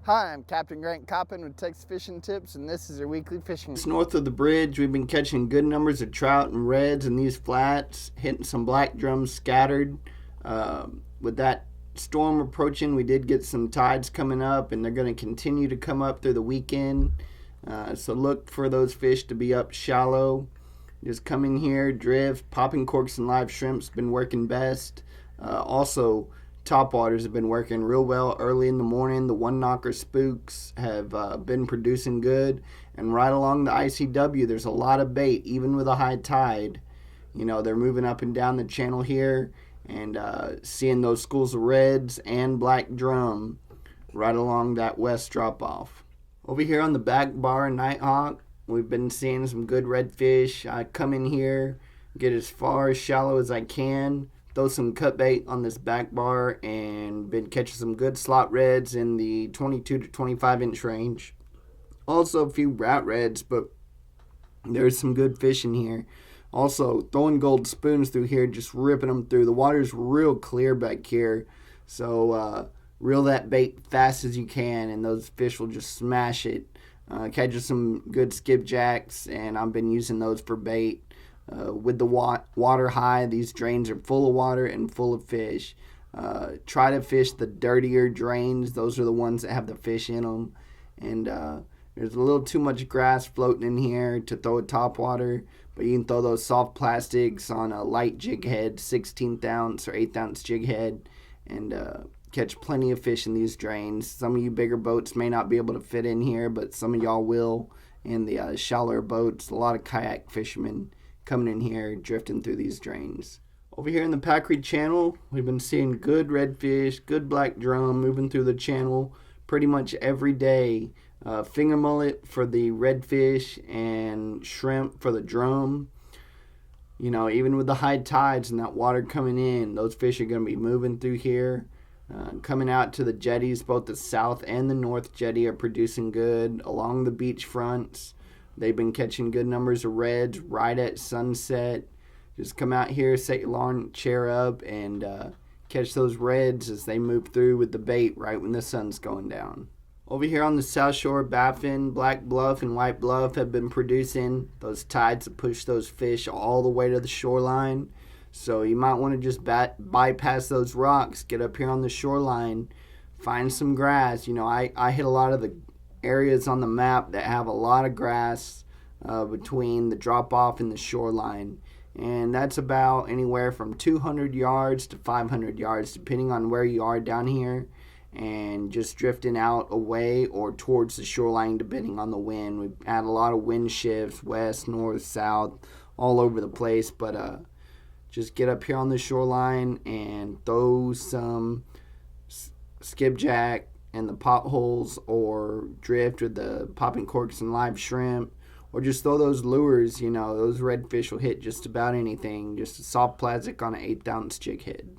Hi, I'm Captain Grant Coppin with Texas Fishing Tips, and this is your weekly fishing. Just north of the bridge, we've been catching good numbers of trout and reds in these flats, hitting some black drums scattered. With that storm approaching, we did get some tides coming up, and they're going to continue to come up through the weekend. So look for those fish to be up shallow. Just come in here, drift, popping corks and live shrimp's been working best. Also, top waters have been working real well early in the morning. The one knocker spooks have been producing good, and right along the ICW there's a lot of bait even with a high tide. You know, they're moving up and down the channel here, and seeing those schools of reds and black drum right along that west drop off. Over here on the back bar and Nighthawk, we've been seeing some good redfish. I come in here, get as far as shallow as I can, throw some cut bait on this back bar, and been catching some good slot reds in the 22 to 25 inch range. Also a few rat reds, but there's some good fish in here. Also throwing gold spoons through here, just ripping them through. The water's real clear back here, so reel that bait fast as you can, and those fish will just smash it. Catching some good skipjacks, and I've been using those for bait. With the water high, these drains are full of water and full of fish. Try to fish the dirtier drains. Those are the ones that have the fish in them. And there's a little too much grass floating in here to throw a topwater, but you can throw those soft plastics on a light jig head, 16th ounce or 8th ounce jig head, and catch plenty of fish in these drains. Some of you bigger boats may not be able to fit in here, but some of y'all will. In the shallower boats, a lot of kayak fishermen coming in here, drifting through these drains. Over here in the Pack Creek Channel, we've been seeing good redfish, good black drum moving through the channel pretty much every day. Finger mullet for the redfish and shrimp for the drum. You know, even with the high tides and that water coming in, those fish are going to be moving through here. Coming out to the jetties, both the south and the north jetty are producing good. Along the beach fronts, they've been catching good numbers of reds right at sunset. Just come out here, set your lawn chair up, and catch those reds as they move through with the bait right when the sun's going down. Over here on the south shore, Baffin, Black Bluff, and White Bluff have been producing. Those tides have pushed those fish all the way to the shoreline. So you might want to just bypass those rocks, get up here on the shoreline, find some grass. You know, I hit a lot of the areas on the map that have a lot of grass between the drop-off and the shoreline. And that's about anywhere from 200 yards to 500 yards, depending on where you are down here. And just drifting out away or towards the shoreline, depending on the wind. We've had a lot of wind shifts, west, north, south, all over the place. But just get up here on the shoreline and throw some skipjack in the potholes, or drift with the popping corks and live shrimp, or just throw those lures. You know, those redfish will hit just about anything. Just a soft plastic on an 8th ounce jig head.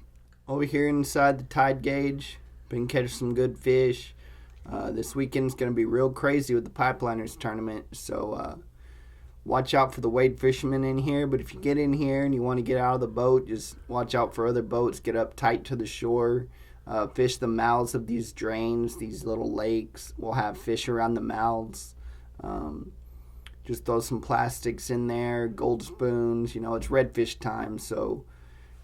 Over here inside the tide gauge, been catching some good fish. This weekend's going to be real crazy with the Pipeliners tournament, so watch out for the wade fishermen in here. But if you get in here and you want to get out of the boat, just watch out for other boats. Get up tight to the shore. Fish the mouths of these drains. These little lakes will have fish around the mouths. Just throw some plastics in there, gold spoons. You know, it's redfish time, so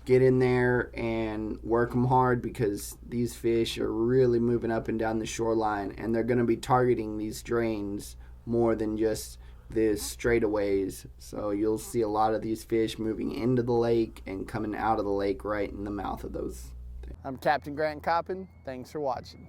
get in there and work them hard, because these fish are really moving up and down the shoreline, and they're going to be targeting these drains more than just the straightaways. So you'll see a lot of these fish moving into the lake and coming out of the lake right in the mouth of those. I'm Captain Grant Coppin. Thanks for watching.